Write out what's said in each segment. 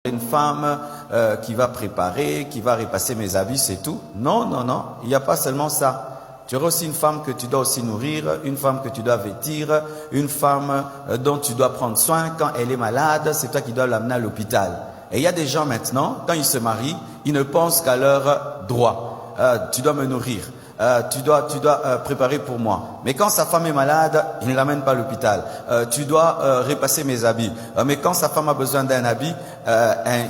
une femme qui va préparer, qui va repasser mes habits, c'est tout. Non, non, non, il n'y a pas seulement ça. Tu auras aussi une femme que tu dois aussi nourrir, une femme que tu dois vêtir, une femme dont tu dois prendre soin. Quand elle est malade, c'est toi qui dois l'amener à l'hôpital. Et il y a des gens maintenant, quand ils se marient, ils ne pensent qu'à leurs droits. Tu dois me nourrir. Tu dois préparer pour moi. Mais quand sa femme est malade, il ne l'amène pas à l'hôpital. Tu dois repasser mes habits. Mais quand sa femme a besoin d'un habit,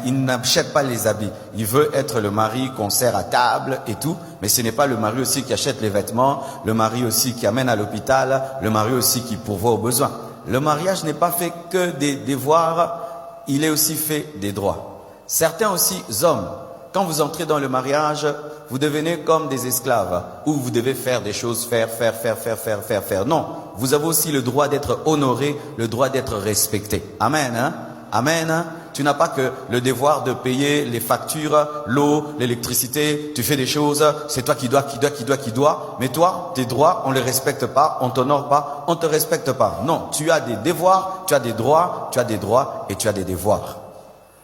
il n'achète pas les habits. Il veut être le mari qu'on sert à table et tout. Mais ce n'est pas le mari aussi qui achète les vêtements, le mari aussi qui amène à l'hôpital, le mari aussi qui pourvoit aux besoins. Le mariage n'est pas fait que des devoirs, il est aussi fait des droits. Certains aussi hommes, quand vous entrez dans le mariage, vous devenez comme des esclaves, où vous devez faire des choses, faire. Non, vous avez aussi le droit d'être honoré, le droit d'être respecté. Amen, hein? Amen. Tu n'as pas que le devoir de payer les factures, l'eau, l'électricité, tu fais des choses, c'est toi qui dois. Mais toi, tes droits, on ne les respecte pas, on t'honore pas, on ne te respecte pas. Non, tu as des devoirs, tu as des droits, tu as des droits et tu as des devoirs.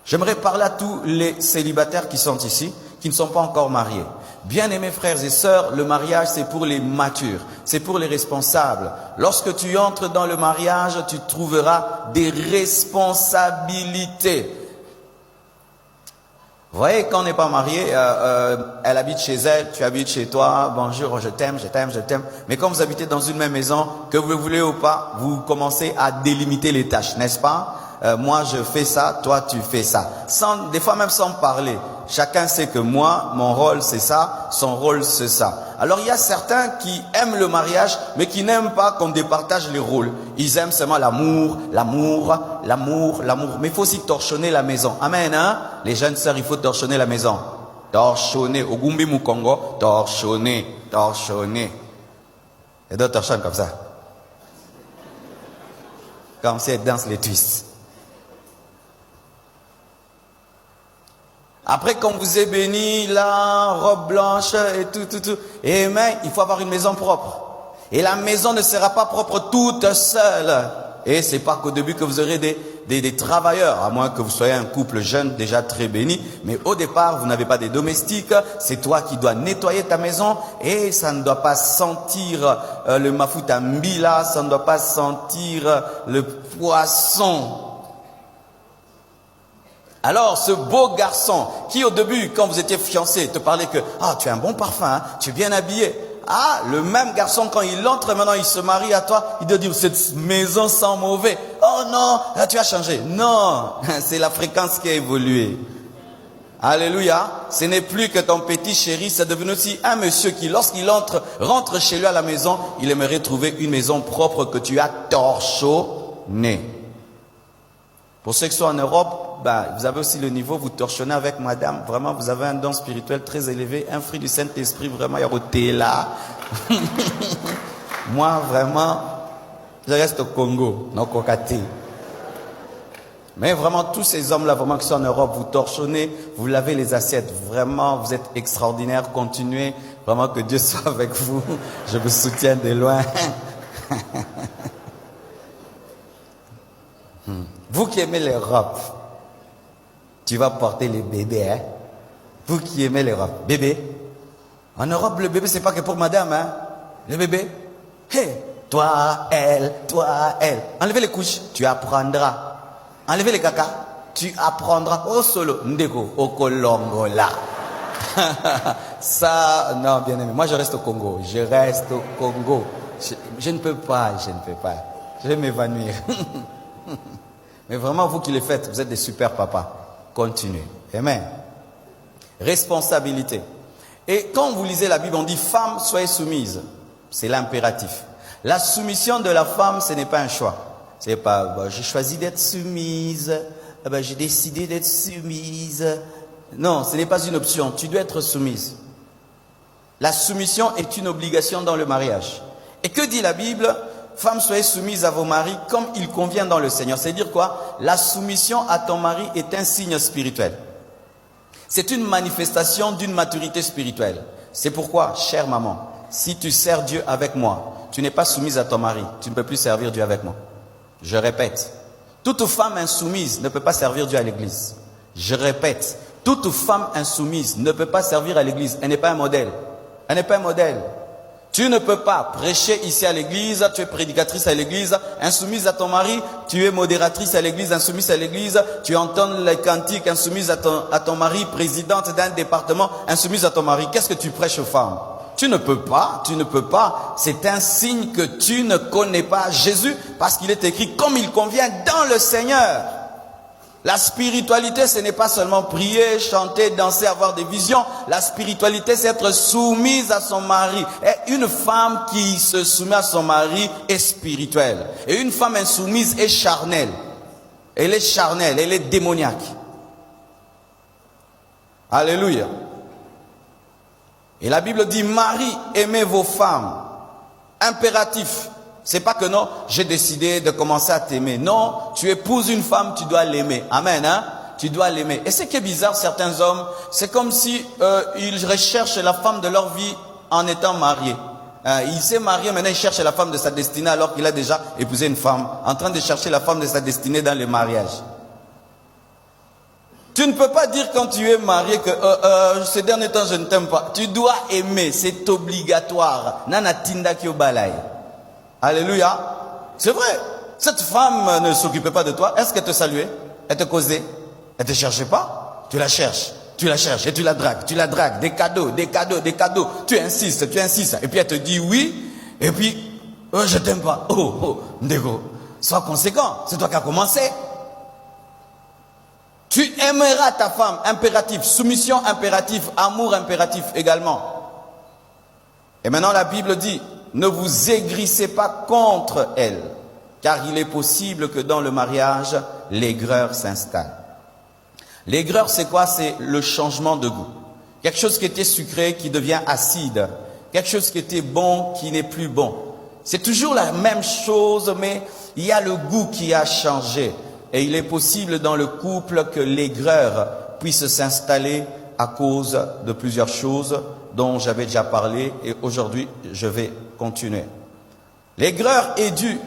J'aimerais parler à tous les célibataires qui sont ici, qui ne sont pas encore mariés. Bien-aimés frères et sœurs, le mariage c'est pour les matures, c'est pour les responsables. Lorsque tu entres dans le mariage, tu trouveras des responsabilités. Vous voyez, quand on n'est pas marié, elle habite chez elle, tu habites chez toi, bonjour, je t'aime. Mais quand vous habitez dans une même maison, que vous le voulez ou pas, vous commencez à délimiter les tâches, n'est-ce pas? Moi je fais ça, toi tu fais ça. Des fois même sans parler. Chacun sait que moi, mon rôle c'est ça, son rôle c'est ça. Alors il y a certains qui aiment le mariage, mais qui n'aiment pas qu'on départage les rôles. Ils aiment seulement l'amour. Mais il faut aussi torchonner la maison. Amen, hein? Les jeunes sœurs, il faut torchonner la maison. Torchonner. Au Gumbi Mukongo, torchonner. Et d'autres torchonnent comme ça. Comme si elles dansent les twists. Après, quand vous êtes béni, la robe blanche et tout. Et mais il faut avoir une maison propre. Et la maison ne sera pas propre toute seule. Et c'est pas qu'au début que vous aurez des travailleurs, à moins que vous soyez un couple jeune déjà très béni. Mais au départ, vous n'avez pas des domestiques. C'est toi qui dois nettoyer ta maison. Et ça ne doit pas sentir le mafuta mbila, ça ne doit pas sentir le poisson. Alors, ce beau garçon qui au début, quand vous étiez fiancés, te parlait que « Ah, tu as un bon parfum, hein, tu es bien habillé. » Ah, le même garçon, quand il entre maintenant, il se marie à toi, il te dit « Cette maison sent mauvais. » Oh non, là tu as changé. Non, c'est la fréquence qui a évolué. Alléluia. Ce n'est plus que ton petit chéri, c'est devenu aussi un monsieur qui, lorsqu'il rentre chez lui à la maison, il aimerait trouver une maison propre que tu as torchonnée. Pour ceux qui sont en Europe, vous avez aussi le niveau, vous torchonnez avec madame. Vraiment, vous avez un don spirituel très élevé, un fruit du Saint-Esprit, vraiment, il y a côté là. Moi, vraiment, je reste au Congo, non Kokati. Mais vraiment, tous ces hommes-là, vraiment, qui sont en Europe, vous torchonnez, vous lavez les assiettes. Vraiment, vous êtes extraordinaires. Continuez. Vraiment, que Dieu soit avec vous. Je vous soutiens de loin. Vous qui aimez les robes, tu vas porter les bébés, hein? Vous qui aimez les robes, bébé. En Europe, le bébé, c'est pas que pour madame, hein? Le bébé. Hey, toi, elle. Enlevez les couches, tu apprendras. Enlevez les caca, tu apprendras. Au solo, ndeko, au kolongo là. Ça, non, bien aimé. Moi, je reste au Congo. Je ne peux pas. Je vais m'évanouir. Mais vraiment, vous qui les faites, vous êtes des super papas. Continuez. Amen. Responsabilité. Et quand vous lisez la Bible, on dit « Femme, soyez soumise ». C'est l'impératif. La soumission de la femme, ce n'est pas un choix. C'est pas « j'ai choisi d'être soumise, j'ai décidé d'être soumise ». Non, ce n'est pas une option. Tu dois être soumise. La soumission est une obligation dans le mariage. Et que dit la Bible ? Femmes, soyez soumises à vos maris comme il convient dans le Seigneur. C'est-à-dire quoi? La soumission à ton mari est un signe spirituel. C'est une manifestation d'une maturité spirituelle. C'est pourquoi, chère maman, si tu sers Dieu avec moi, tu n'es pas soumise à ton mari, tu ne peux plus servir Dieu avec moi. Je répète, toute femme insoumise ne peut pas servir Dieu à l'église. Je répète, toute femme insoumise ne peut pas servir à l'église. Elle n'est pas un modèle. Elle n'est pas un modèle. Tu ne peux pas prêcher ici à l'église, tu es prédicatrice à l'église, insoumise à ton mari, tu es modératrice à l'église, insoumise à l'église, tu entends les cantiques, insoumise à ton mari, présidente d'un département, insoumise à ton mari. Qu'est-ce que tu prêches aux femmes? Tu ne peux pas, tu ne peux pas. C'est un signe que tu ne connais pas Jésus, parce qu'il est écrit comme il convient dans le Seigneur. La spiritualité, ce n'est pas seulement prier, chanter, danser, avoir des visions. La spiritualité, c'est être soumise à son mari. Et une femme qui se soumet à son mari est spirituelle. Et une femme insoumise est charnelle. Elle est charnelle, elle est démoniaque. Alléluia. Et la Bible dit, Marie, aimez vos femmes. Impératif. C'est pas que non, j'ai décidé de commencer à t'aimer. Non, tu épouses une femme, tu dois l'aimer. Amen, hein? Tu dois l'aimer. Et ce qui est bizarre, certains hommes, c'est comme si ils recherchent la femme de leur vie en étant mariés. Il s'est marié, maintenant il cherche la femme de sa destinée alors qu'il a déjà épousé une femme. En train de chercher la femme de sa destinée dans le mariage. Tu ne peux pas dire quand tu es marié que ces derniers temps je ne t'aime pas. Tu dois aimer, c'est obligatoire. Nana tinda ki obalai. Alléluia. C'est vrai. Cette femme ne s'occupait pas de toi. Est-ce qu'elle te saluait? Elle te causait? Elle ne te cherchait pas? Tu la cherches. Tu la cherches et tu la dragues. Tu la dragues. Des cadeaux, des cadeaux, des cadeaux. Tu insistes, tu insistes. Et puis elle te dit oui. Et puis, je t'aime pas. Oh, Ndego. Sois conséquent. C'est toi qui as commencé. Tu aimeras ta femme. Impératif. Soumission impératif. Amour impératif également. Et maintenant la Bible dit, ne vous aigrissez pas contre elle, car il est possible que dans le mariage, l'aigreur s'installe. L'aigreur, c'est quoi? C'est le changement de goût. Quelque chose qui était sucré qui devient acide. Quelque chose qui était bon qui n'est plus bon. C'est toujours la même chose, mais il y a le goût qui a changé. Et il est possible dans le couple que l'aigreur puisse s'installer à cause de plusieurs choses dont j'avais déjà parlé et aujourd'hui je vais continuer. L'aigreur est due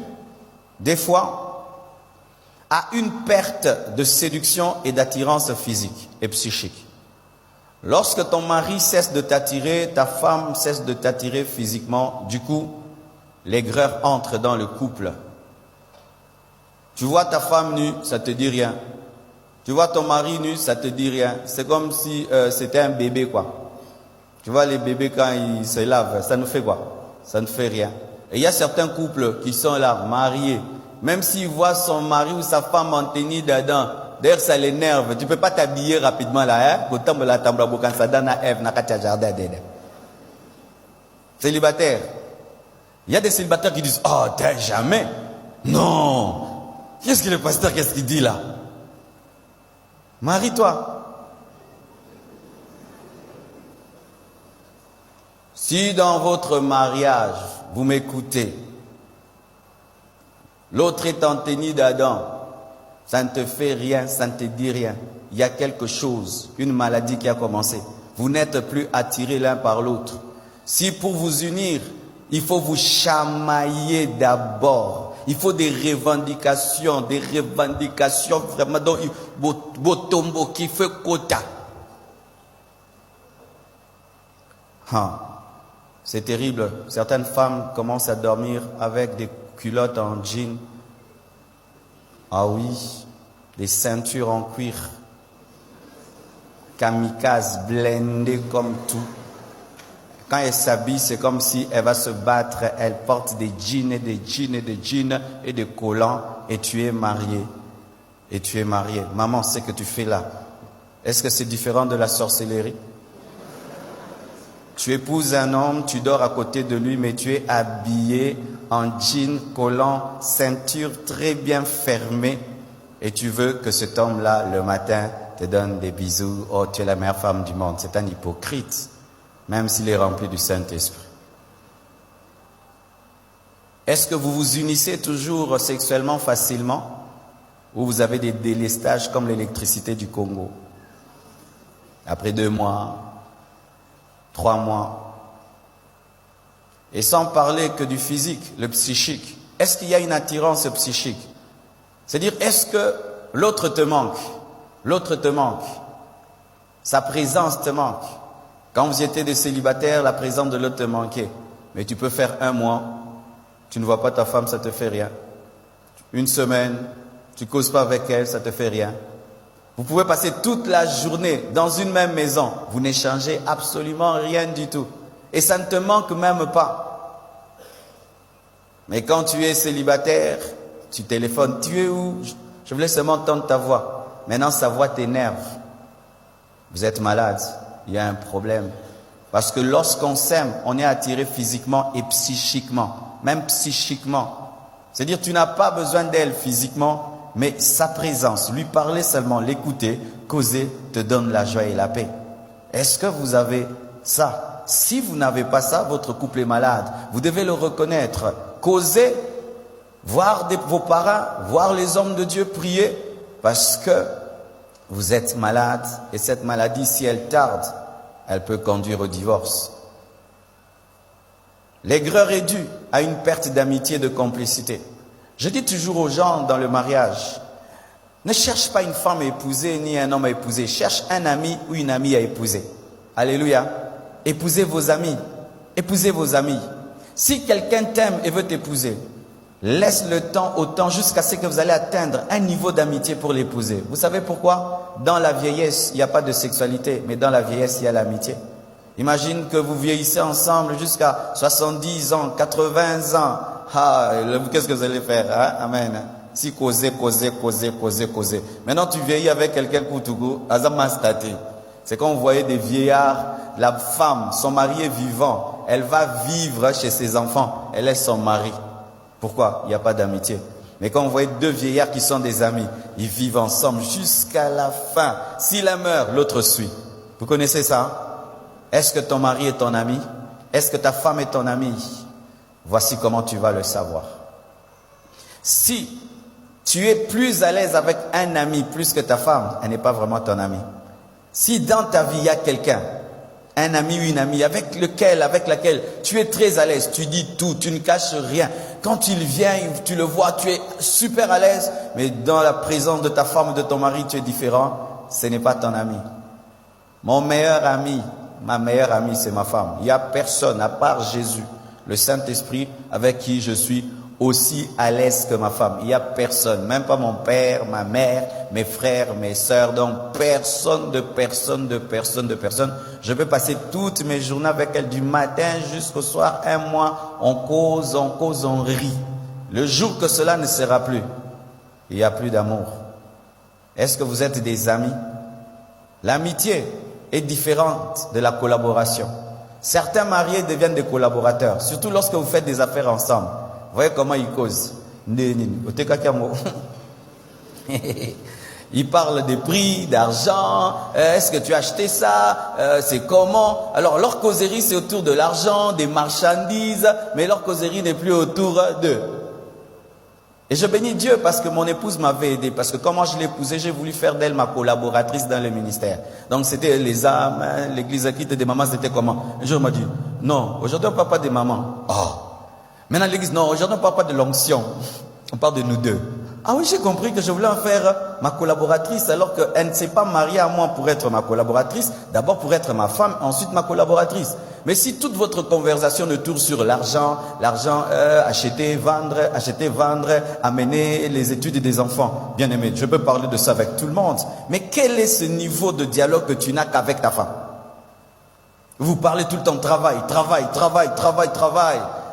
des fois à une perte de séduction et d'attirance physique et psychique. Lorsque ton mari cesse de t'attirer, ta femme cesse de t'attirer physiquement, du coup, l'aigreur entre dans le couple. Tu vois ta femme nue, ça te dit rien. Tu vois ton mari nu, ça te dit rien. C'est comme si c'était un bébé, quoi. Tu vois les bébés quand ils se lavent, ça nous fait quoi? Ça ne fait rien. Et il y a certains couples qui sont là, mariés. Même s'ils voient son mari ou sa femme en tenue dedans, d'ailleurs ça l'énerve. Tu ne peux pas t'habiller rapidement là, hein? Célibataire. Il y a des célibataires qui disent, oh, jamais. Non. Qu'est-ce que le pasteur, qu'est-ce qu'il dit là? Marie-toi. Si dans votre mariage, vous m'écoutez, l'autre est en tenue d'Adam, ça ne te fait rien, ça ne te dit rien. Il y a quelque chose, une maladie qui a commencé. Vous n'êtes plus attirés l'un par l'autre. Si pour vous unir, il faut vous chamailler d'abord. Il faut des revendications vraiment dont Botombo qui fait quota. C'est terrible. Certaines femmes commencent à dormir avec des culottes en jean. Ah oui, des ceintures en cuir. Kamikaze, blindées comme tout. Quand elle s'habille, c'est comme si elle va se battre. Elle porte des jeans et des jeans et des jeans et des collants. Et tu es marié. Et tu es marié. Maman, c'est ce que tu fais là. Est-ce que c'est différent de la sorcellerie? Tu épouses un homme, tu dors à côté de lui, mais tu es habillé en jean, collant, ceinture très bien fermée. Et tu veux que cet homme-là, le matin, te donne des bisous. Oh, tu es la meilleure femme du monde. C'est un hypocrite, même s'il est rempli du Saint-Esprit. Est-ce que vous vous unissez toujours sexuellement facilement? Ou vous avez des délestages comme l'électricité du Congo? Après 2 mois, 3 mois. Et sans parler que du physique, le psychique. Est-ce qu'il y a une attirance psychique? C'est-à-dire, est-ce que l'autre te manque? L'autre te manque. Sa présence te manque. Quand vous étiez des célibataires, la présence de l'autre te manquait. Mais tu peux faire 1 mois, tu ne vois pas ta femme, ça te fait rien. 1 semaine, tu ne causes pas avec elle, ça te fait rien. Vous pouvez passer toute la journée dans une même maison, vous n'échangez absolument rien du tout. Et ça ne te manque même pas. Mais quand tu es célibataire, tu téléphones, tu es où? Je voulais seulement entendre ta voix. Maintenant, sa voix t'énerve. Vous êtes malade, il y a un problème. Parce que lorsqu'on s'aime, on est attiré physiquement et psychiquement. Même psychiquement. C'est-à-dire, tu n'as pas besoin d'elle physiquement, mais sa présence, lui parler seulement, l'écouter, causer, te donne la joie et la paix. Est-ce que vous avez ça? Si vous n'avez pas ça, votre couple est malade. Vous devez le reconnaître. Causer, voir vos parents, voir les hommes de Dieu prier, parce que vous êtes malade. Et cette maladie, si elle tarde, elle peut conduire au divorce. L'aigreur est due à une perte d'amitié et de complicité. Je dis toujours aux gens dans le mariage, ne cherche pas une femme à épouser ni un homme à épouser. Cherche un ami ou une amie à épouser. Alléluia. Épousez vos amis. Épousez vos amis. Si quelqu'un t'aime et veut t'épouser, laisse le temps au temps jusqu'à ce que vous allez atteindre un niveau d'amitié pour l'épouser. Vous savez pourquoi? Dans la vieillesse, il n'y a pas de sexualité, mais dans la vieillesse, il y a l'amitié. Imagine que vous vieillissez ensemble jusqu'à 70 ans, 80 ans. Ah, qu'est-ce que vous allez faire? Hein? Amen. Si causer. Maintenant, tu vieillis avec quelqu'un Koutoukou, Azamastaté. C'est quand vous voyez des vieillards, la femme, son mari est vivant, elle va vivre chez ses enfants, elle est son mari. Pourquoi? Il n'y a pas d'amitié. Mais quand vous voyez 2 vieillards qui sont des amis, ils vivent ensemble jusqu'à la fin. Si l'un meurt, l'autre suit. Vous connaissez ça? Est-ce que ton mari est ton ami? Est-ce que ta femme est ton amie? Voici comment tu vas le savoir. Si tu es plus à l'aise avec un ami plus que ta femme, elle n'est pas vraiment ton ami. Si dans ta vie il y a quelqu'un, un ami ou une amie avec laquelle tu es très à l'aise, tu dis tout, tu ne caches rien. Quand il vient, tu le vois, tu es super à l'aise, mais dans la présence de ta femme ou de ton mari, tu es différent, ce n'est pas ton ami. Mon meilleur ami, ma meilleure amie, c'est ma femme. Il n'y a personne, à part Jésus, le Saint-Esprit, avec qui je suis aussi à l'aise que ma femme. Il n'y a personne, même pas mon père, ma mère, mes frères, mes sœurs, donc personne. Je peux passer toutes mes journées avec elle, du matin jusqu'au soir, 1 mois, on cause, on rit. Le jour que cela ne sera plus, il n'y a plus d'amour. Est-ce que vous êtes des amis? L'amitié est différente de la collaboration. Certains mariés deviennent des collaborateurs, surtout lorsque vous faites des affaires ensemble. Vous voyez comment ils causent. Ils parlent des prix, d'argent, est-ce que tu as acheté ça, c'est comment. Alors leur causerie c'est autour de l'argent, des marchandises, mais leur causerie n'est plus autour d'eux. Et je bénis Dieu parce que mon épouse m'avait aidé, parce que comment je l'ai épousée, j'ai voulu faire d'elle ma collaboratrice dans le ministère. Donc c'était les âmes, l'église qui était des mamans, c'était comment. Un jour, m'a dit, non, aujourd'hui on ne parle pas des mamans. Oh. Maintenant l'église, non, aujourd'hui on ne parle pas de l'onction, on parle de nous deux. Ah oui, j'ai compris que je voulais en faire ma collaboratrice, alors qu'elle ne s'est pas mariée à moi pour être ma collaboratrice, d'abord pour être ma femme, ensuite ma collaboratrice. Mais si toute votre conversation ne tourne sur l'argent, acheter, vendre, amener les études des enfants, bien aimé, je peux parler de ça avec tout le monde, mais quel est ce niveau de dialogue que tu n'as qu'avec ta femme? Vous parlez tout le temps travail,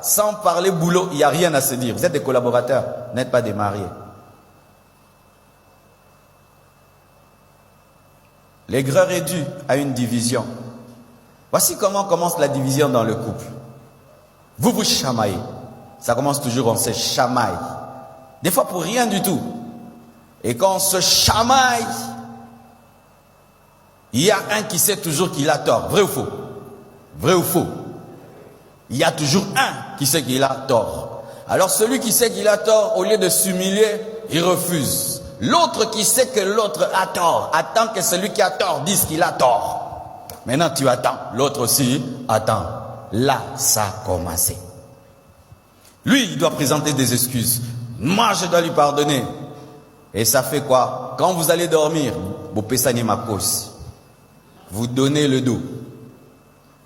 sans parler boulot, il n'y a rien à se dire. Vous êtes des collaborateurs, vous n'êtes pas des mariés. L'aigreur est due à une division. Voici comment commence la division dans le couple. Vous vous chamaillez. Ça commence toujours, on se chamaille. Des fois pour rien du tout. Et quand on se chamaille, il y a un qui sait toujours qu'il a tort. Vrai ou faux? Vrai ou faux? Il y a toujours un qui sait qu'il a tort. Alors celui qui sait qu'il a tort, au lieu de s'humilier, il refuse. L'autre qui sait que l'autre a tort, attend que celui qui a tort dise qu'il a tort. Maintenant tu attends, l'autre aussi attend. Là, ça a commencé. Lui, il doit présenter des excuses. Moi, je dois lui pardonner. Et ça fait quoi? Quand vous allez dormir, Vous donnez le dos.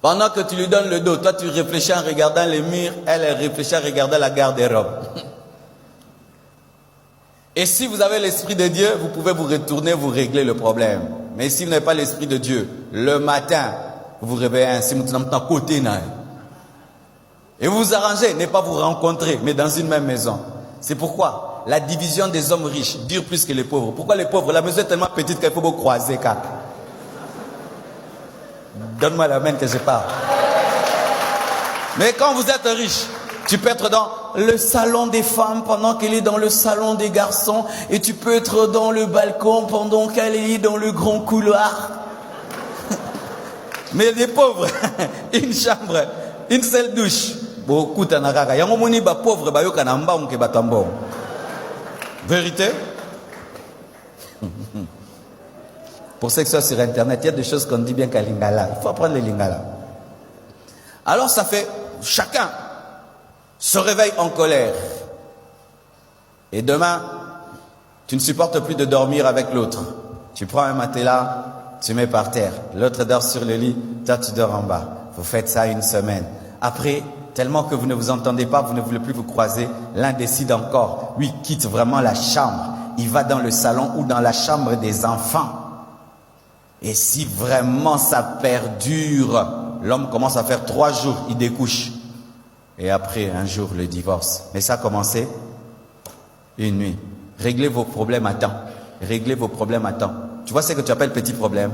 Pendant que tu lui donnes le dos, toi tu réfléchis en regardant les murs, elle réfléchit en regardant la garde-robe. Et si vous avez l'Esprit de Dieu, vous pouvez vous retourner, vous régler le problème. Mais si vous n'avez pas l'Esprit de Dieu, le matin, vous vous réveillez ainsi, et vous vous arrangez, n'est pas vous rencontrer, mais dans une même maison. C'est pourquoi la division des hommes riches dure plus que les pauvres. Pourquoi les pauvres? La maison est tellement petite qu'il faut vous croiser. Donne-moi la main que je parle. Mais quand vous êtes riche, tu peux être dans le salon des femmes pendant qu'elle est dans le salon des garçons. Et tu peux être dans le balcon pendant qu'elle est dans le grand couloir. Mais les pauvres, une chambre, une seule douche. Beaucoup tanaraka. Yangomoni ba pauvre ba yoka namba unke batambo. Vérité? Pour ceux qui sont sur internet, il y a des choses qu'on dit bien qu'à Lingala. Il faut apprendre les Lingala. Alors ça fait, chacun se réveille en colère. Et demain, tu ne supportes plus de dormir avec l'autre. Tu prends un matelas, tu mets par terre. L'autre dort sur le lit, toi tu dors en bas. Vous faites ça une semaine. Après, tellement que vous ne vous entendez pas, vous ne voulez plus vous croiser, l'un décide encore. Lui quitte vraiment la chambre. Il va dans le salon ou dans la chambre des enfants. Et si vraiment ça perdure, l'homme commence à faire 3 jours, il découche. Et après, un jour, le divorce. Mais ça a commencé une nuit. Réglez vos problèmes à temps. Réglez vos problèmes à temps. Tu vois ce que tu appelles petit problème?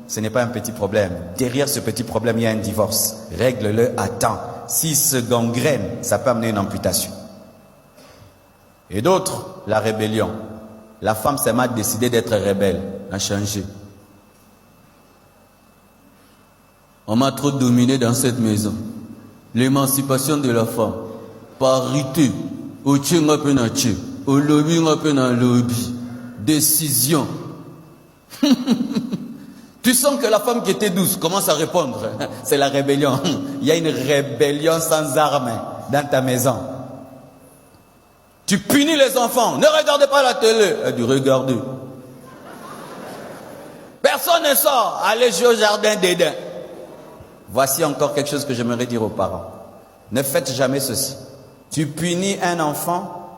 Ce n'est pas un petit problème. Derrière ce petit problème, il y a un divorce. Règle-le à temps. S'il se gangrène, ça peut amener une amputation. Et d'autres, la rébellion. La femme s'est mal décidée d'être rebelle, a changé. On m'a trop dominé dans cette maison. L'émancipation de la femme. Parité. Au tchenga penaché. Au lobby nga lobby. Décision. Tu sens que la femme qui était douce commence à répondre. C'est la rébellion. Il y a une rébellion sans armes dans ta maison. Tu punis les enfants. Ne regardez pas la télé. Elle dit regardez. Personne ne sort. Allez jouer au jardin d'Éden. Voici encore quelque chose que j'aimerais dire aux parents. Ne faites jamais ceci. Tu punis un enfant,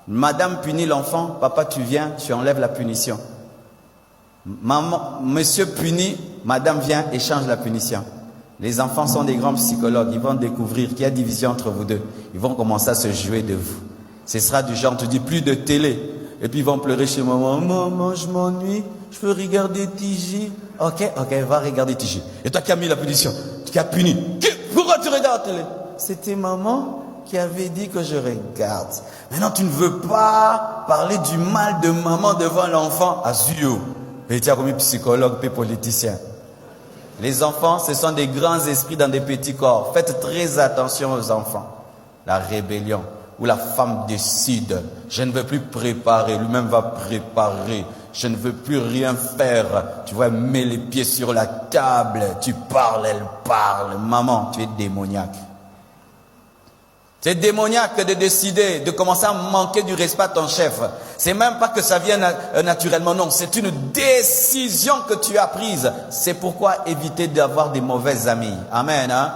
madame punit l'enfant, papa tu viens, tu enlèves la punition. Maman, monsieur punit, madame vient et change la punition. Les enfants sont des grands psychologues, ils vont découvrir qu'il y a division entre vous deux. Ils vont commencer à se jouer de vous. Ce sera du genre, tu dis plus de télé. Et puis ils vont pleurer chez maman. Maman, je m'ennuie, je veux regarder Tiji. Ok, va regarder Tiji. Et toi qui as mis la punition, qui as puni. Pourquoi tu regardes la télé? C'était maman qui avait dit que je regarde. Maintenant tu ne veux pas parler du mal de maman devant l'enfant. Azuyo. Et tu as comme psychologue et politicien. Les enfants, ce sont des grands esprits dans des petits corps. Faites très attention aux enfants. La rébellion, où la femme décide, je ne veux plus préparer, lui-même va préparer. Je ne veux plus rien faire. Tu vois, mets les pieds sur la table. Tu parles, elle parle. Maman, tu es démoniaque. C'est démoniaque de décider, de commencer à manquer du respect à ton chef. C'est même pas que ça vient naturellement, non. C'est une décision que tu as prise. C'est pourquoi éviter d'avoir des mauvais amis. Amen, hein?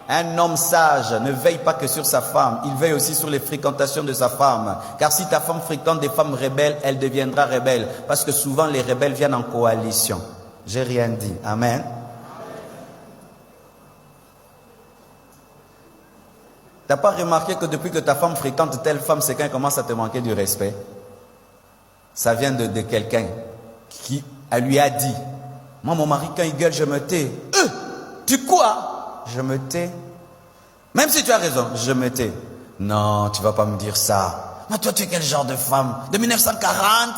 Un homme sage ne veille pas que sur sa femme, il veille aussi sur les fréquentations de sa femme. Car si ta femme fréquente des femmes rebelles, elle deviendra rebelle. Parce que souvent les rebelles viennent en coalition. J'ai rien dit. Amen. T'as pas remarqué que depuis que ta femme fréquente telle femme, c'est quand elle commence à te manquer du respect? Ça vient de quelqu'un qui lui a dit, moi mon mari quand il gueule, je me tais. Tu quoi? Je me tais. Même si tu as raison, je me tais. Non, tu vas pas me dire ça. Mais toi, tu es quel genre de femme? De 1940?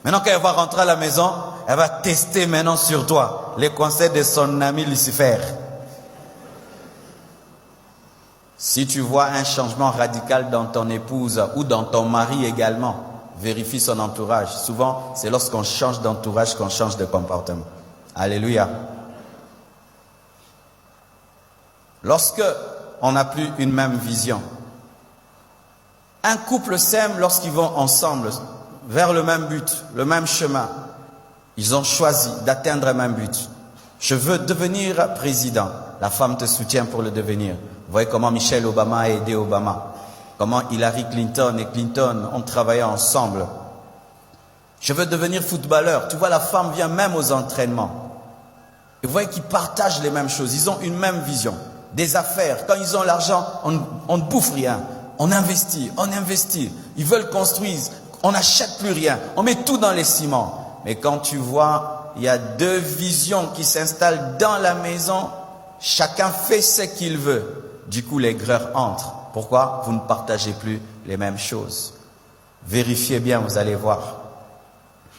Maintenant, quand elle va rentrer à la maison, elle va tester maintenant sur toi les conseils de son ami Lucifer. Si tu vois un changement radical dans ton épouse ou dans ton mari également, vérifie son entourage. Souvent, c'est lorsqu'on change d'entourage qu'on change de comportement. Alléluia. Lorsque on n'a plus une même vision. Un couple s'aime lorsqu'ils vont ensemble vers le même but, le même chemin. Ils ont choisi d'atteindre un même but. Je veux devenir président. La femme te soutient pour le devenir. Vous voyez comment Michelle Obama a aidé Obama. Comment Hillary Clinton et Clinton ont travaillé ensemble. Je veux devenir footballeur. Tu vois, la femme vient même aux entraînements. Et vous voyez qu'ils partagent les mêmes choses. Ils ont une même vision. Des affaires. Quand ils ont l'argent, on ne bouffe rien. On investit, on investit. Ils veulent construire. On n'achète plus rien. On met tout dans les ciments. Mais quand tu vois, il y a deux visions qui s'installent dans la maison. Chacun fait ce qu'il veut. Du coup, l'aigreur entre. Pourquoi? Vous ne partagez plus les mêmes choses. Vérifiez bien, vous allez voir.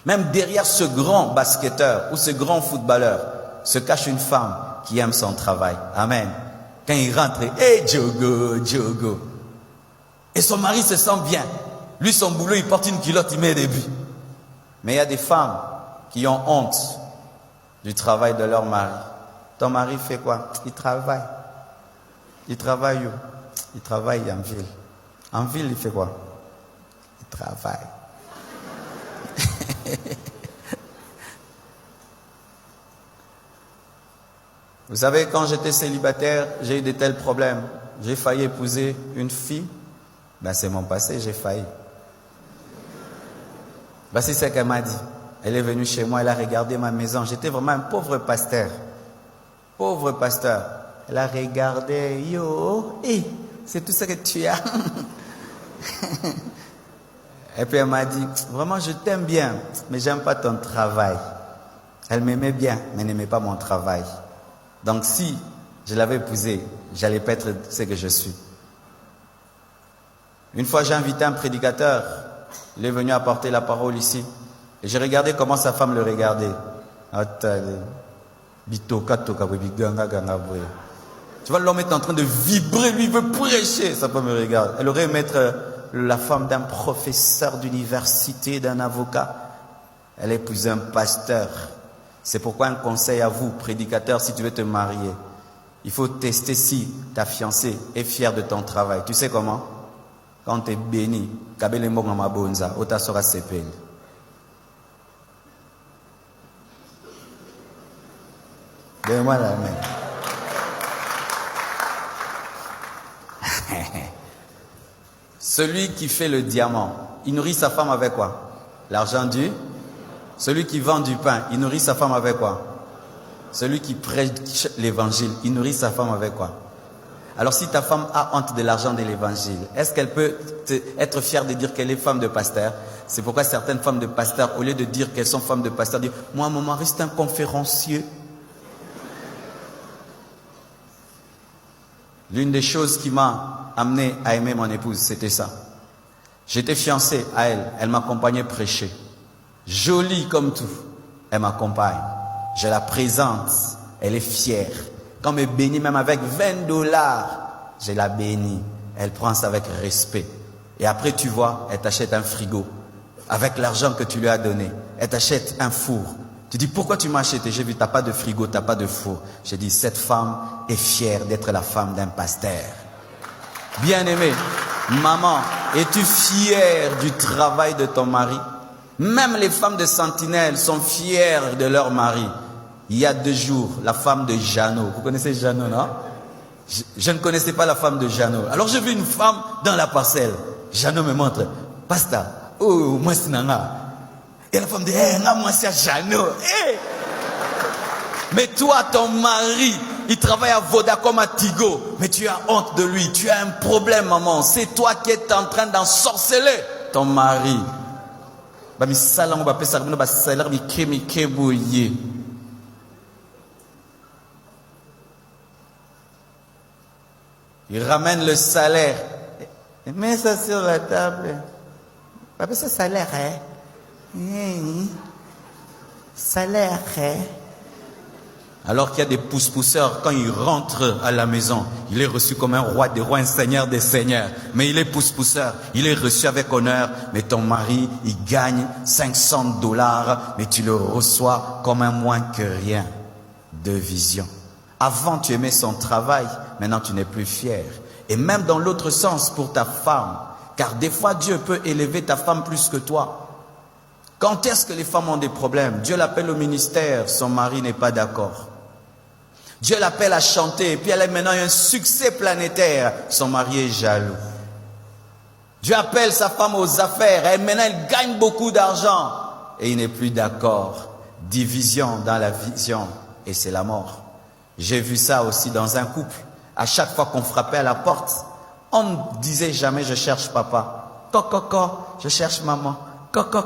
Même derrière ce grand basketteur ou ce grand footballeur se cache une femme qui aime son travail. Amen. Quand il rentre, hey Diogo, Diogo. Et son mari se sent bien. Lui, son boulot, il porte une culotte, il met des buts. Mais il y a des femmes qui ont honte du travail de leur mari. Ton mari fait quoi? Il travaille. Il travaille où? Il travaille en ville. En ville, il fait quoi? Il travaille. Vous savez, quand j'étais célibataire, j'ai eu de tels problèmes. J'ai failli épouser une fille. Ben, c'est mon passé, j'ai failli. Ben, c'est ce qu'elle m'a dit. Elle est venue chez moi, elle a regardé ma maison. J'étais vraiment un pauvre pasteur. Pauvre pasteur. Elle a regardé, yo, c'est tout ce que tu as. Et puis elle m'a dit, vraiment je t'aime bien, mais j'aime pas ton travail. Elle m'aimait bien, mais n'aimait pas mon travail. Donc si je l'avais épousée, j'allais pas être ce que je suis. Une fois j'ai invité un prédicateur, il est venu apporter la parole ici. Et j'ai regardé comment sa femme le regardait. Tu vois, l'homme est en train de vibrer, lui veut prêcher. Sa femme me regarde. Elle aurait aimé être la femme d'un professeur d'université, d'un avocat. Elle a épousé un pasteur. C'est pourquoi un conseil à vous, prédicateur, si tu veux te marier, il faut tester si ta fiancée est fière de ton travail. Tu sais comment? Quand tu es béni, kabele mbonga mabonza, ota sera sepel. Donne-moi la main. Celui qui fait le diamant, il nourrit sa femme avec quoi? L'argent du. Celui qui vend du pain, il nourrit sa femme avec quoi? Celui qui prêche l'évangile, il nourrit sa femme avec quoi? Alors si ta femme a honte de l'argent de l'évangile, est-ce qu'elle peut être fière de dire qu'elle est femme de pasteur? C'est pourquoi certaines femmes de pasteur, au lieu de dire qu'elles sont femmes de pasteur, disent « Moi, mon mari, c'est un conférencier. » L'une des choses qui m'a amené à aimer mon épouse, c'était ça. J'étais fiancé à elle, elle m'accompagnait prêcher. Jolie comme tout, elle m'accompagne. Je la présente, elle est fière. Quand elle me bénit même avec $20, je la bénis. Elle prend ça avec respect. Et après tu vois, elle t'achète un frigo. Avec l'argent que tu lui as donné. Elle t'achète un four. Tu dis, pourquoi tu m'as acheté? J'ai vu, tu n'as pas de frigo, tu n'as pas de four. J'ai dit, cette femme est fière d'être la femme d'un pasteur. Bien-aimé, maman, es-tu fière du travail de ton mari? Même les femmes de sentinelle sont fières de leur mari. Il y a 2 jours, la femme de Jeannot. Vous connaissez Jeannot, non? Je ne connaissais pas la femme de Jeannot. Alors j'ai vu une femme dans la parcelle. Jeannot me montre, Pasteur, oh, moi c'est Nana. Et la femme dit, moi c'est Jeannot. Mais toi, ton mari, il travaille à Vodacom à Tigo. Mais tu as honte de lui. Tu as un problème, maman. C'est toi qui es en train d'ensorceler ton mari. Il ramène le salaire. Mets ça sur la table. Papa, c'est salaire, hein? Salaire, hein? Alors qu'il y a des pousse-pousseurs, quand il rentre à la maison, il est reçu comme un roi des rois, un seigneur des seigneurs. Mais il est pousse-pousseur, il est reçu avec honneur. Mais ton mari, il gagne $500, mais tu le reçois comme un moins que rien. De vision. Avant, tu aimais son travail, maintenant tu n'es plus fier. Et même dans l'autre sens pour ta femme, car des fois Dieu peut élever ta femme plus que toi. Quand est-ce que les femmes ont des problèmes? Dieu l'appelle au ministère, son mari n'est pas d'accord. Dieu l'appelle à chanter, et puis elle a maintenant un succès planétaire, son mari est jaloux. Dieu appelle sa femme aux affaires, et maintenant elle gagne beaucoup d'argent, et il n'est plus d'accord. Division dans la vision, et c'est la mort. J'ai vu ça aussi dans un couple. À chaque fois qu'on frappait à la porte, on ne disait jamais je cherche papa. Coco, je cherche maman. Coco,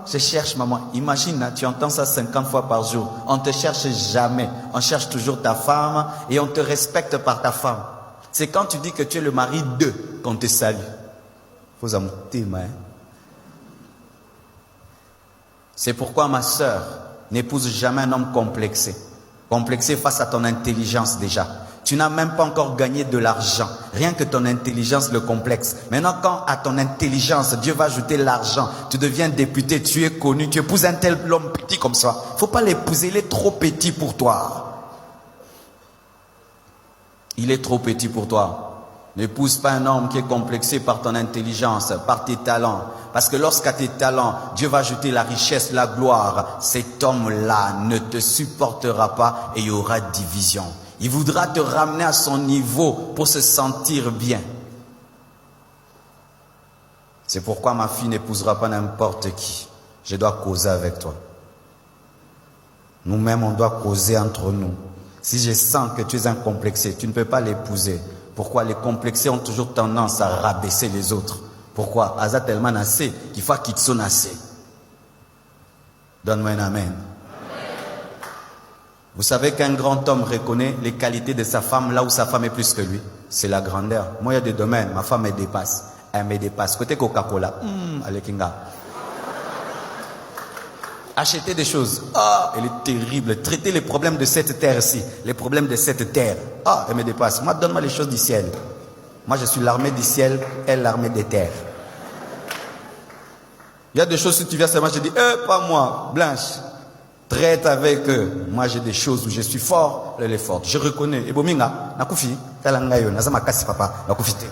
je cherche maman. Imagine, tu entends ça 50 fois par jour. On ne te cherche jamais. On cherche toujours ta femme et on te respecte par ta femme. C'est quand tu dis que tu es le mari d'eux qu'on te salue. Faut en témoin. C'est pourquoi ma sœur, n'épouse jamais un homme complexé. Complexé face à ton intelligence déjà. Tu n'as même pas encore gagné de l'argent. Rien que ton intelligence le complexe. Maintenant, quand à ton intelligence, Dieu va ajouter l'argent, tu deviens député, tu es connu, tu épouses un tel homme petit comme ça. Il ne faut pas l'épouser, il est trop petit pour toi. Il est trop petit pour toi. N'épouse pas un homme qui est complexé par ton intelligence, par tes talents. Parce que lorsqu'à tes talents, Dieu va ajouter la richesse, la gloire. Cet homme-là ne te supportera pas et il y aura division. Il voudra te ramener à son niveau pour se sentir bien. C'est pourquoi ma fille n'épousera pas n'importe qui. Je dois causer avec toi. Nous-mêmes, on doit causer entre nous. Si je sens que tu es un complexé, tu ne peux pas l'épouser. Pourquoi? Les complexés ont toujours tendance à rabaisser les autres. Pourquoi? Aza tellement assez qu'il faut qu'ils soient assez. Donne-moi un amen. Vous savez qu'un grand homme reconnaît les qualités de sa femme là où sa femme est plus que lui. C'est la grandeur. Moi, il y a des domaines, ma femme me dépasse. Elle me dépasse. Côté Coca-Cola, allez Kinga. Acheter des choses. Ah, elle est terrible. Traiter les problèmes de cette terre-ci. Les problèmes de cette terre. Ah, elle me dépasse. Moi, donne-moi les choses du ciel. Moi, je suis l'armée du ciel, elle l'armée des terres. Il y a des choses, si tu viens seulement, je dis, pas moi, Blanche. Traite avec eux. Moi, j'ai des choses où je suis fort, elle est forte. Je reconnais. Et Bominga, Nakufi, Talangayo, Nazamakasi papa, Nakufite.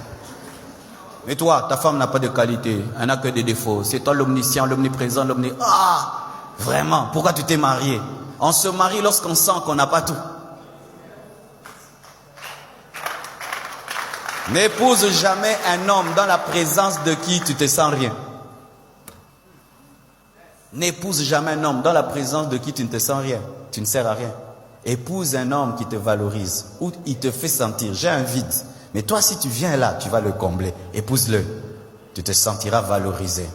Mais toi, ta femme n'a pas de qualité, elle n'a que des défauts. C'est toi l'omniscient, l'omniprésent, Ah, vraiment, pourquoi tu t'es marié? On se marie lorsqu'on sent qu'on n'a pas tout. N'épouse jamais un homme dans la présence de qui tu te sens rien. N'épouse jamais un homme dans la présence de qui tu ne te sens rien. Tu ne sers à rien. Épouse un homme qui te valorise, ou il te fait sentir, j'ai un vide. Mais toi, si tu viens là, tu vas le combler. Épouse-le. Tu te sentiras valorisé.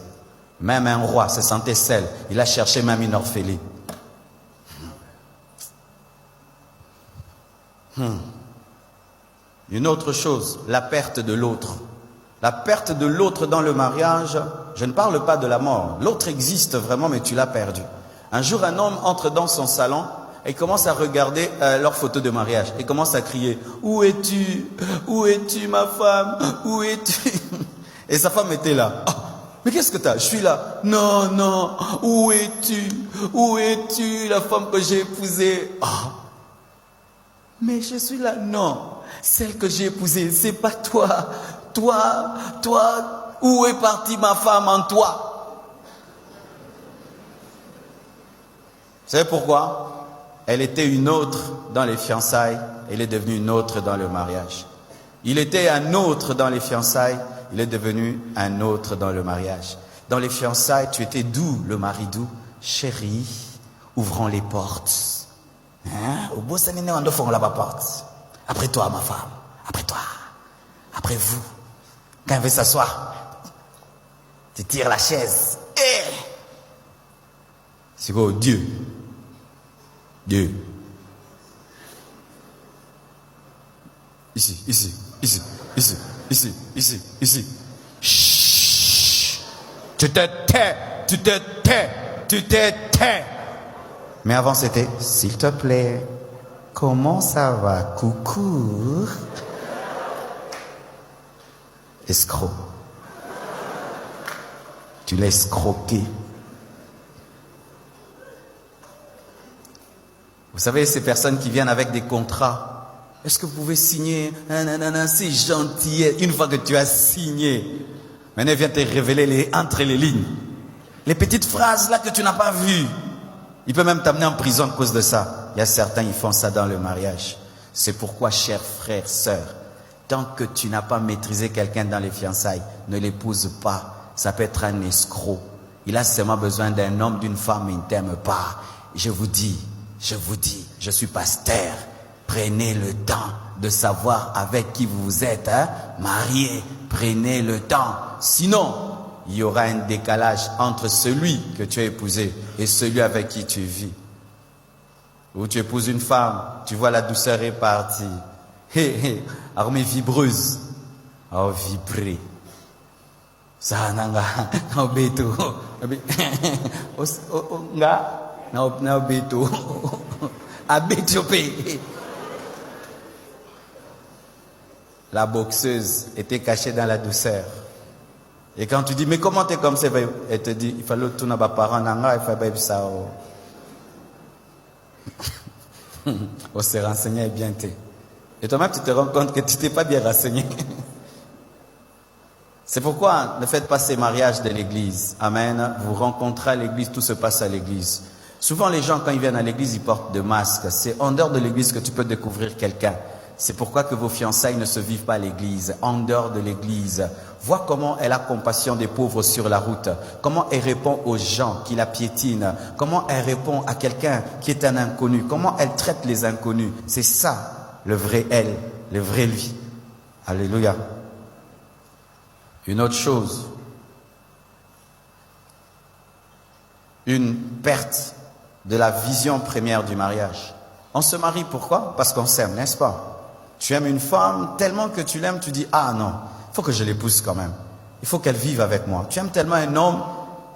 Même un roi se sentait seul. Il a cherché même une orpheline. Une autre chose, la perte de l'autre. La perte de l'autre dans le mariage, je ne parle pas de la mort. L'autre existe vraiment, mais tu l'as perdu. Un jour, un homme entre dans son salon et commence à regarder leur photo de mariage. Et commence à crier, « Où es-tu? Où es-tu, ma femme? Où es-tu » Et sa femme était là. « Oh, mais qu'est-ce que tu as? Je suis là. »« Non, non, où es-tu? Où es-tu, la femme que j'ai épousée? » Oh. Mais je suis là. Non, celle que j'ai épousée, c'est pas toi. Toi, où est partie ma femme en toi? Vous savez pourquoi? Elle était une autre dans les fiançailles, elle est devenue une autre dans le mariage. Il était un autre dans les fiançailles, il est devenu un autre dans le mariage. Dans les fiançailles, tu étais doux, le mari doux. Chérie, ouvrons les portes. Au beau sanine, on doit la porte. Après toi, ma femme. Après toi. Après vous. Quand elle veut s'asseoir, tu tires la chaise. C'est quoi? Dieu. Dieu. Ici. Chut. Tu te tais. Mais avant c'était, s'il te plaît, comment ça va? Coucou. Escroc. Tu l'as escroqué. Vous savez, ces personnes qui viennent avec des contrats, est-ce que vous pouvez signer? C'est gentil. Une fois que tu as signé, maintenant vient te révéler entre les lignes. Les petites phrases là que tu n'as pas vues. Il peut même t'amener en prison à cause de ça. Il y a certains, ils font ça dans le mariage. C'est pourquoi, chers frères, sœurs, tant que tu n'as pas maîtrisé quelqu'un dans les fiançailles, ne l'épouse pas. Ça peut être un escroc. Il a seulement besoin d'un homme, d'une femme, mais il ne t'aime pas. Je vous dis, je suis pasteur. Prenez le temps de savoir avec qui vous vous êtes mariés. Prenez le temps. Sinon, il y aura un décalage entre celui que tu as épousé et celui avec qui tu vis. Ou tu épouses une femme, tu vois la douceur est partie. Armée vibreuse. Oh, vibrer. Ça nanga na beto. Na beto. Abetopé. La boxeuse était cachée dans la douceur. Et quand tu dis, mais comment t'es comme ça, elle te dit, il fallait tout n'a pas parent nanga, il fallait ça. On s'est renseigné bien. Et toi-même, tu te rends compte que tu t'es pas bien renseigné. C'est pourquoi ne faites pas ces mariages de l'église. Amen. Vous rencontrez à l'église, tout se passe à l'église. Souvent, les gens, quand ils viennent à l'église, ils portent des masques. C'est en dehors de l'église que tu peux découvrir quelqu'un. C'est pourquoi que vos fiançailles ne se vivent pas à l'église, en dehors de l'église. Vois comment elle a compassion des pauvres sur la route. Comment elle répond aux gens qui la piétinent. Comment elle répond à quelqu'un qui est un inconnu. Comment elle traite les inconnus. C'est ça, le vrai elle, le vrai lui. Alléluia. Une autre chose. Une perte de la vision première du mariage. On se marie pourquoi? Parce qu'on s'aime, n'est-ce pas? Tu aimes une femme tellement que tu l'aimes, tu dis, ah non, il faut que je l'épouse quand même. Il faut qu'elle vive avec moi. Tu aimes tellement un homme,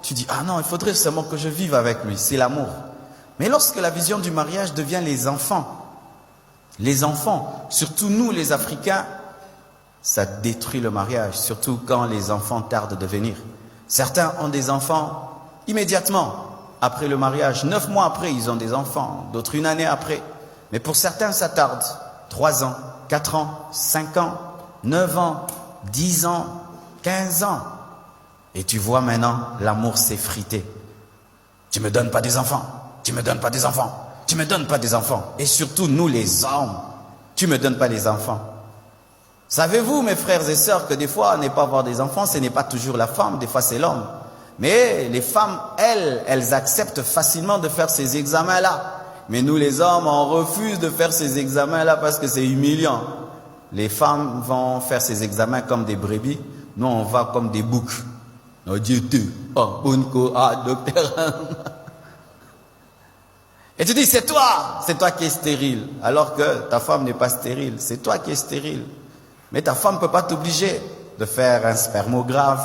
tu dis, ah non, il faudrait seulement que je vive avec lui. C'est l'amour. Mais lorsque la vision du mariage devient les enfants, surtout nous les Africains, ça détruit le mariage, surtout quand les enfants tardent de venir. Certains ont des enfants immédiatement après le mariage. 9 mois après, ils ont des enfants. D'autres, 1 année après. Mais pour certains, ça tarde. 3 ans, 4 ans, 5 ans, 9 ans, 10 ans, 15 ans. Et tu vois maintenant, l'amour s'effriter. Tu me donnes pas des enfants. Tu me donnes pas des enfants. Tu me donnes pas des enfants. Et surtout, nous les hommes, tu me donnes pas les enfants. Savez-vous, mes frères et sœurs, que des fois, ne pas avoir des enfants, ce n'est pas toujours la femme, des fois c'est l'homme. Mais les femmes, elles acceptent facilement de faire ces examens-là. Mais nous les hommes, on refuse de faire ces examens-là parce que c'est humiliant. Les femmes vont faire ces examens comme des brebis. Nous, on va comme des boucs. Docteur. Et tu dis, c'est toi qui es stérile. Alors que ta femme n'est pas stérile. C'est toi qui es stérile. Mais ta femme ne peut pas t'obliger de faire un spermogramme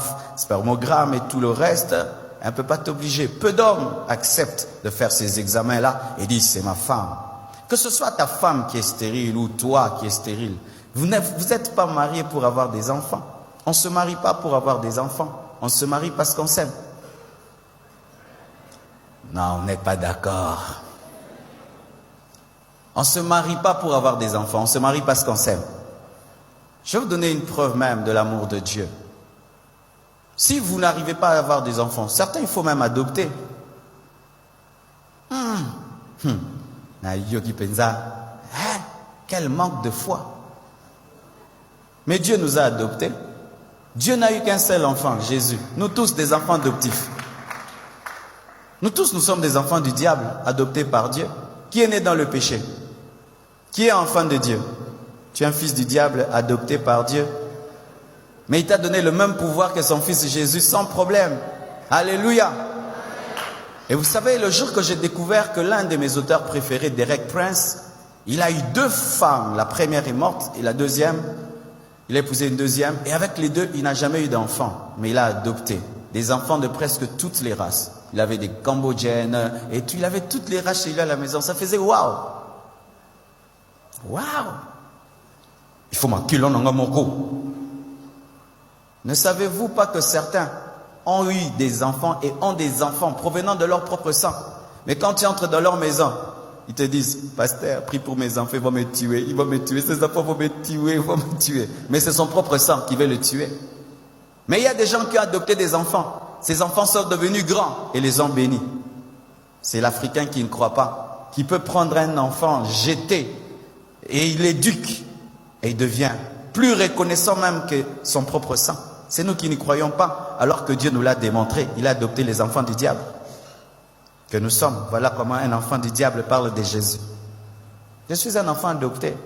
et tout le reste. Elle ne peut pas t'obliger. Peu d'hommes acceptent de faire ces examens-là et disent, c'est ma femme. Que ce soit ta femme qui est stérile ou toi qui es stérile, vous n'êtes pas mariés pour avoir des enfants. On ne se marie pas pour avoir des enfants. On se marie parce qu'on s'aime. Non, on n'est pas d'accord. On ne se marie pas pour avoir des enfants. On se marie parce qu'on s'aime. Je vais vous donner une preuve même de l'amour de Dieu. Si vous n'arrivez pas à avoir des enfants, certains, il faut même adopter. Quel manque de foi. Mais Dieu nous a adoptés. Dieu n'a eu qu'un seul enfant, Jésus. Nous tous des enfants adoptifs. Nous tous, nous sommes des enfants du diable, adoptés par Dieu. Qui est né dans le péché? Qui est enfant de Dieu? Tu es un fils du diable, adopté par Dieu. Mais il t'a donné le même pouvoir que son fils Jésus, sans problème. Alléluia. Et vous savez, le jour que j'ai découvert que l'un de mes auteurs préférés, Derek Prince, il a eu 2 femmes. La première est morte et la deuxième, il a épousé une deuxième. Et avec les 2, il n'a jamais eu d'enfants. Mais il a adopté des enfants de presque toutes les races. Il avait des Cambodgiennes et tout, il avait toutes les races chez lui à la maison. Ça faisait waouh. Waouh. Il faut m'enculer en moko. Ne savez-vous pas que certains ont eu des enfants et ont des enfants provenant de leur propre sang? Mais quand tu entres dans leur maison, ils te disent, pasteur, prie pour mes enfants, ils vont me tuer, ces enfants vont me tuer. Mais c'est son propre sang qui veut le tuer. Mais il y a des gens qui ont adopté des enfants. Ces enfants sont devenus grands et les ont bénis. C'est l'Africain qui ne croit pas, qui peut prendre un enfant, jeter, et il l'éduque, et il devient plus reconnaissant même que son propre sang. C'est nous qui n'y croyons pas, alors que Dieu nous l'a démontré. Il a adopté les enfants du diable que nous sommes. Voilà comment un enfant du diable parle de Jésus. Je suis un enfant adopté.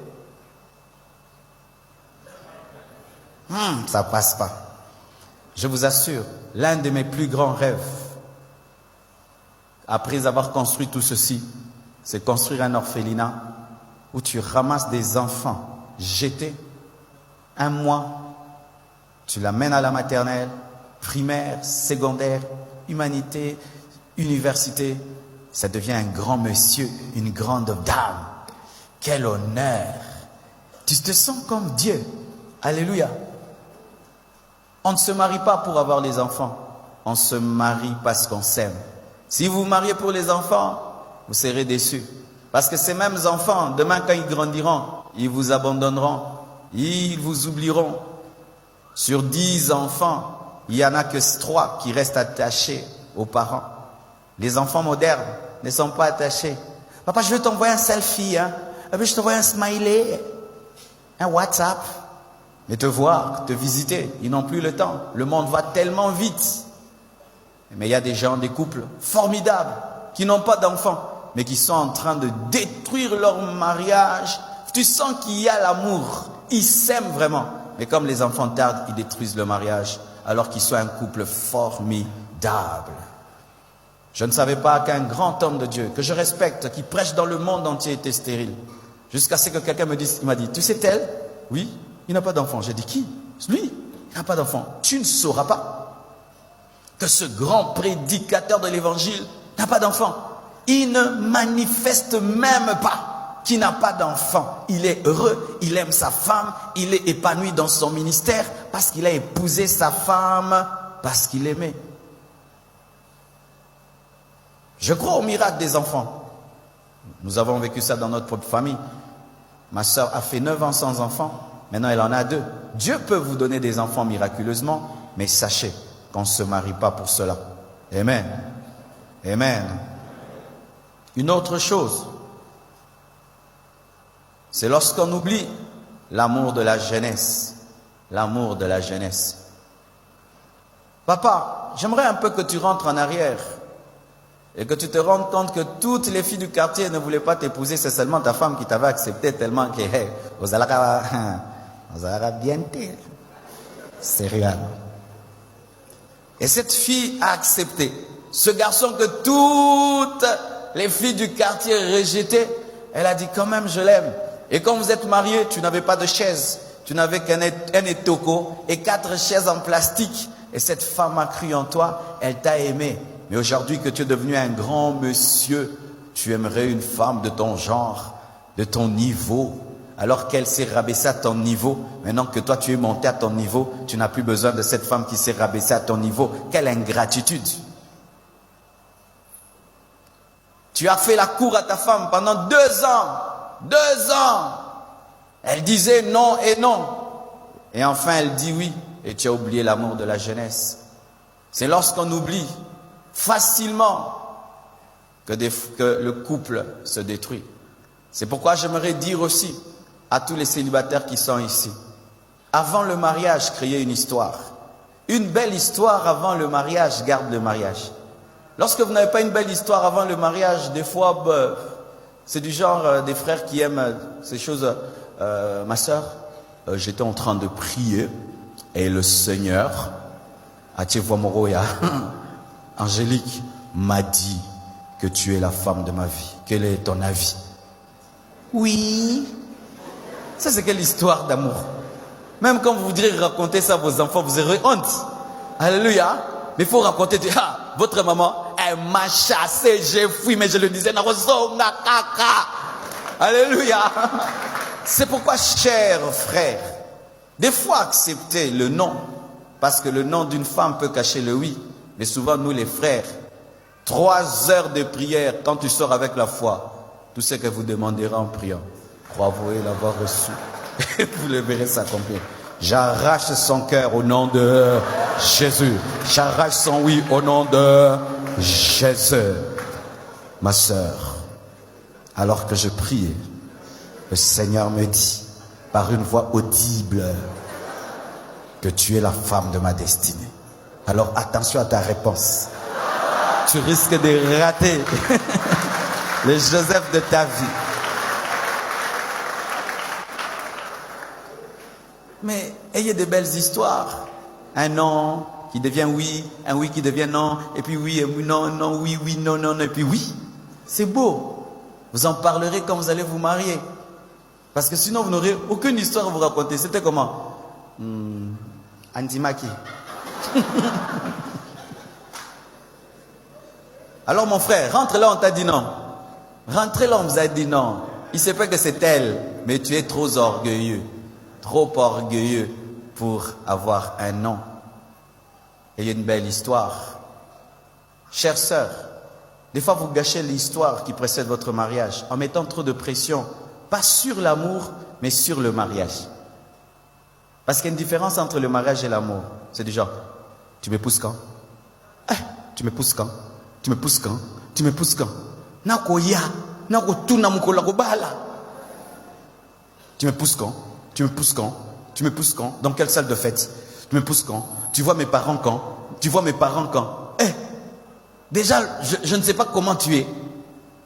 Ça passe pas. Je vous assure, l'un de mes plus grands rêves, après avoir construit tout ceci, c'est construire un orphelinat où tu ramasses des enfants jetés. Un mois, tu l'amènes à la maternelle, primaire, secondaire, humanité, université. Ça devient un grand monsieur, une grande dame. Quel honneur! Tu te sens comme Dieu. Alléluia. On ne se marie pas pour avoir les enfants. On se marie parce qu'on s'aime. Si vous vous mariez pour les enfants, vous serez déçus. Parce que ces mêmes enfants, demain quand ils grandiront, ils vous abandonneront. Ils vous oublieront. Sur 10 enfants, il n'y en a que 3 qui restent attachés aux parents. Les enfants modernes ne sont pas attachés. Papa, je vais t'envoyer un selfie. Je vais t'envoyer un smiley, un WhatsApp. Mais te voir, te visiter, ils n'ont plus le temps. Le monde va tellement vite. Mais il y a des gens, des couples formidables, qui n'ont pas d'enfants, mais qui sont en train de détruire leur mariage. Tu sens qu'il y a l'amour. Ils s'aiment vraiment. Mais comme les enfants tardent, ils détruisent le mariage, alors qu'ils sont un couple formidable. Je ne savais pas qu'un grand homme de Dieu, que je respecte, qui prêche dans le monde entier, était stérile. Jusqu'à ce que quelqu'un me dise, il m'a dit, tu sais tel? Oui, il n'a pas d'enfant. J'ai dit, qui? Lui, il n'a pas d'enfant. Tu ne sauras pas que ce grand prédicateur de l'évangile n'a pas d'enfant. Il ne manifeste même pas qu'il n'a pas d'enfant. Il est heureux, il aime sa femme, il est épanoui dans son ministère parce qu'il a épousé sa femme, parce qu'il aimait. Je crois au miracle des enfants. Nous avons vécu ça dans notre propre famille. Ma soeur a fait 9 ans sans enfant. Maintenant, elle en a 2. Dieu peut vous donner des enfants miraculeusement, mais sachez qu'on ne se marie pas pour cela. Amen. Amen. Une autre chose, c'est lorsqu'on oublie l'amour de la jeunesse. L'amour de la jeunesse. Papa, j'aimerais un peu que tu rentres en arrière et que tu te rendes compte que toutes les filles du quartier ne voulaient pas t'épouser. C'est seulement ta femme qui t'avait accepté tellement que, hey, vous allez bien t'aider. Sérieux. Et cette fille a accepté. Ce garçon que toutes les filles du quartier rejetaient, elle a dit quand même je l'aime. Et quand vous êtes mariés, tu n'avais pas de chaise. Tu n'avais qu'un étoko et 4 chaises en plastique. Et cette femme a cru en toi, elle t'a aimé. Mais aujourd'hui que tu es devenu un grand monsieur, tu aimerais une femme de ton genre, de ton niveau. Alors qu'elle s'est rabaissée à ton niveau, maintenant que toi tu es monté à ton niveau, tu n'as plus besoin de cette femme qui s'est rabaissée à ton niveau. Quelle ingratitude! Tu as fait la cour à ta femme pendant 2 ans. 2 ans! Elle disait non et non. Et enfin elle dit oui. Et tu as oublié l'amour de la jeunesse. C'est lorsqu'on oublie facilement que le couple se détruit. C'est pourquoi j'aimerais dire aussi à tous les célibataires qui sont ici, avant le mariage, créez une histoire. Une belle histoire avant le mariage garde le mariage. Lorsque vous n'avez pas une belle histoire avant le mariage, des fois, c'est du genre des frères qui aiment ces choses. Ma soeur, j'étais en train de prier et le Seigneur, Angélique, m'a dit que tu es la femme de ma vie. Quel est ton avis? Oui. Ça, c'est quelle histoire d'amour? Même quand vous voudrez raconter ça à vos enfants, vous aurez honte. Alléluia. Mais il faut raconter, votre maman, elle m'a chassé, j'ai fui, mais je le disais, alléluia. C'est pourquoi, chers frères, des fois acceptez le non, parce que le non d'une femme peut cacher le oui. Mais souvent, nous les frères, 3 heures de prière, quand tu sors avec la foi, tout ce que vous demanderez en priant, croyez l'avoir reçu. Vous le verrez s'accomplir. J'arrache son cœur au nom de Jésus. J'arrache son oui au nom de Jésus. Ma sœur, alors que je priais, le Seigneur me dit, par une voix audible, que tu es la femme de ma destinée. Alors attention à ta réponse. Tu risques de rater le Joseph de ta vie. Mais ayez de belles histoires. Un non qui devient oui, un oui qui devient non, et puis oui, et oui, non, non, oui, oui, non, non, et puis oui. C'est beau. Vous en parlerez quand vous allez vous marier. Parce que sinon, vous n'aurez aucune histoire à vous raconter. C'était comment Andimaki. Alors mon frère, rentre là, on t'a dit non. Rentrez là, on vous a dit non. Il se peut que c'est elle, mais tu es trop orgueilleux. Trop orgueilleux pour avoir un non. Et il y a une belle histoire. Chère sœur, des fois vous gâchez l'histoire qui précède votre mariage en mettant trop de pression, pas sur l'amour, mais sur le mariage. Parce qu'il y a une différence entre le mariage et l'amour. C'est du genre, tu m'épouses quand? Tu m'épouses quand? Tu m'épouses quand? Tu m'épouses quand? Tu m'épouses quand? Tu m'épouses quand? Tu m'épouses quand? Dans quelle salle de fête? Tu m'épouses quand? Tu vois mes parents quand? Tu vois mes parents quand? Déjà, je ne sais pas comment tu es.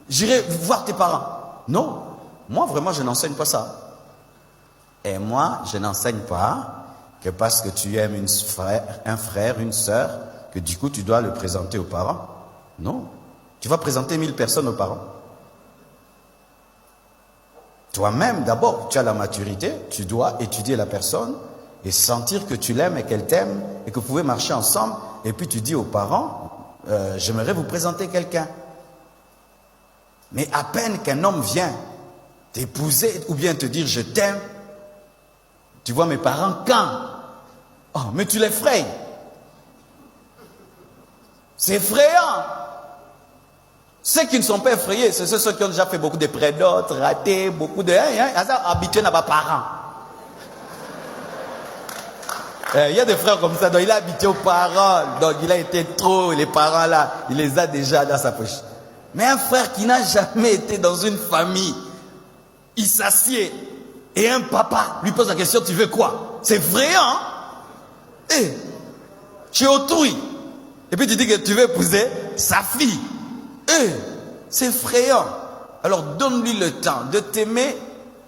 J'irai voir tes parents. Non, moi vraiment je n'enseigne pas ça. Et moi, je n'enseigne pas que parce que tu aimes un frère, une sœur, que du coup tu dois le présenter aux parents. Non, tu vas présenter 1000 personnes aux parents. Toi-même, d'abord, tu as la maturité, tu dois étudier la personne et sentir que tu l'aimes et qu'elle t'aime et que vous pouvez marcher ensemble. Et puis tu dis aux parents, j'aimerais vous présenter quelqu'un. Mais à peine qu'un homme vient t'épouser ou bien te dire je t'aime, tu vois mes parents quand? Oh, mais tu l'effraies. C'est effrayant. Ceux qui ne sont pas effrayés, c'est ceux qui ont déjà fait beaucoup de prêts d'autres, ratés, beaucoup de... habitués à leurs parents. Il y a des frères comme ça, donc il est habitué aux parents, donc il a été trop, les parents là, il les a déjà dans sa poche. Mais un frère qui n'a jamais été dans une famille, il s'assied et un papa lui pose la question, tu veux quoi? C'est effrayant. Tu es autrui. Et puis tu dis que tu veux épouser sa fille. C'est effrayant. Alors donne-lui le temps de t'aimer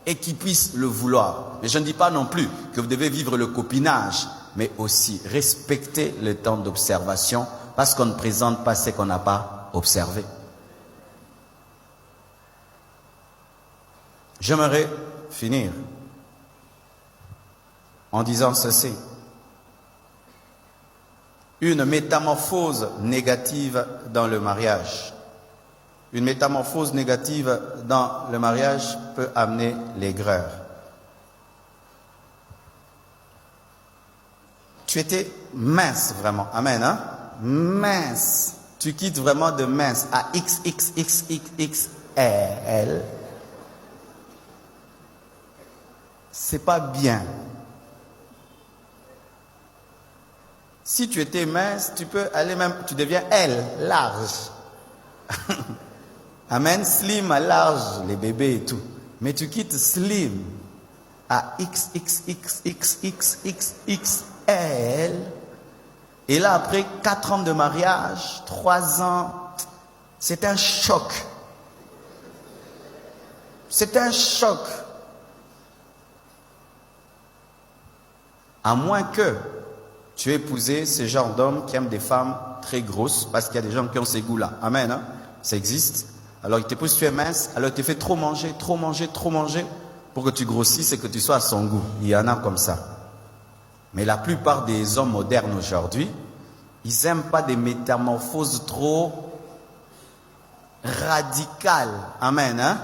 et qu'il puisse le vouloir. Mais je ne dis pas non plus que vous devez vivre le copinage, mais aussi respecter le temps d'observation parce qu'on ne présente pas ce qu'on n'a pas observé. J'aimerais finir en disant ceci. Une métamorphose négative dans le mariage. Une métamorphose négative dans le mariage peut amener l'aigreur. Tu étais mince vraiment, amen, hein? Mince. Tu quittes vraiment de mince à XXXXXL. C'est pas bien. Si tu étais mince, tu peux aller même, tu deviens L, large. Amen, slim à large, les bébés et tout. Mais tu quittes slim à XXXXXXL. Et là, après 4 ans de mariage, 3 ans, c'est un choc. C'est un choc. À moins que tu aies épousé ce genre d'homme qui aime des femmes très grosses, parce qu'il y a des gens qui ont ces goûts-là. Amen, hein? Ça existe. Alors il t'épouse, tu es mince, alors il te fait trop manger, pour que tu grossisses et que tu sois à son goût. Il y en a comme ça. Mais la plupart des hommes modernes aujourd'hui, ils n'aiment pas des métamorphoses trop radicales. Amen, hein?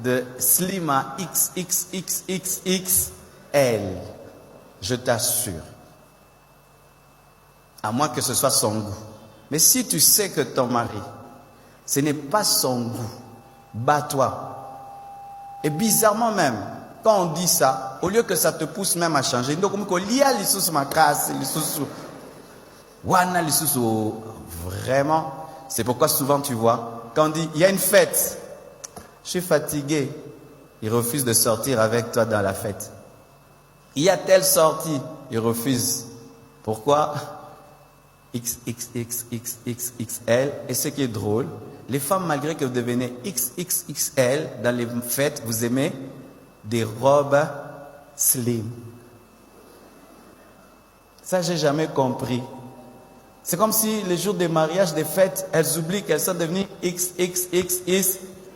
De slim à XXXXXL. Je t'assure. À moins que ce soit son goût. Mais si tu sais que ton mari, ce n'est pas son goût, bats-toi. Et bizarrement même, quand on dit ça, au lieu que ça te pousse même à changer, donc comme qu'on lit à l'issue ma casse, l'issue wana l'issue vraiment, c'est pourquoi souvent tu vois, quand on dit il y a une fête, je suis fatigué, il refuse de sortir avec toi dans la fête. Il y a telle sortie, il refuse. Pourquoi? XXXXXL. Et ce qui est drôle, les femmes, malgré que vous devenez XXXL, dans les fêtes, vous aimez des robes slim. Ça, j'ai jamais compris. C'est comme si les jours des mariages, des fêtes, elles oublient qu'elles sont devenues XXXXL.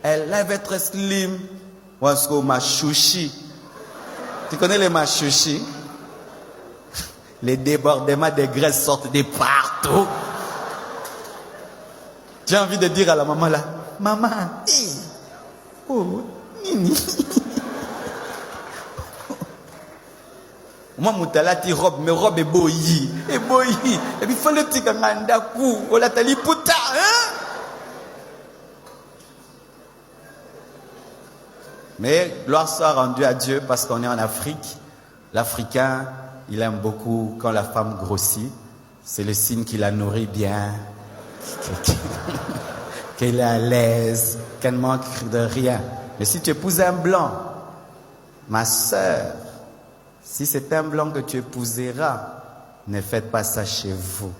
Elles vont être slim. Ou est-ce que machouchi? Tu connais les machouchis? Les débordements de graisse sortent de partout. J'ai envie de dire à la maman là, maman, oh, nini. Moi, moutala ti robe, mes robes est boyi. Et boyi. Et puis, il faut le petit kanganda kou. On l'a tali puta, hein? Mais gloire soit rendue à Dieu parce qu'on est en Afrique. L'Africain, il aime beaucoup quand la femme grossit. C'est le signe qu'il la nourrit bien, qu'elle est à l'aise, qu'elle ne manque de rien. Mais si tu épouses un blanc, ma sœur, si c'est un blanc que tu épouseras, ne faites pas ça chez vous.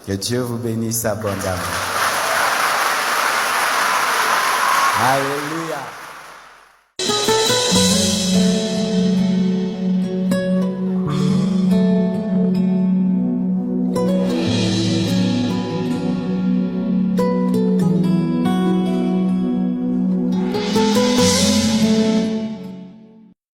Que Dieu vous bénisse abondamment. Alléluia.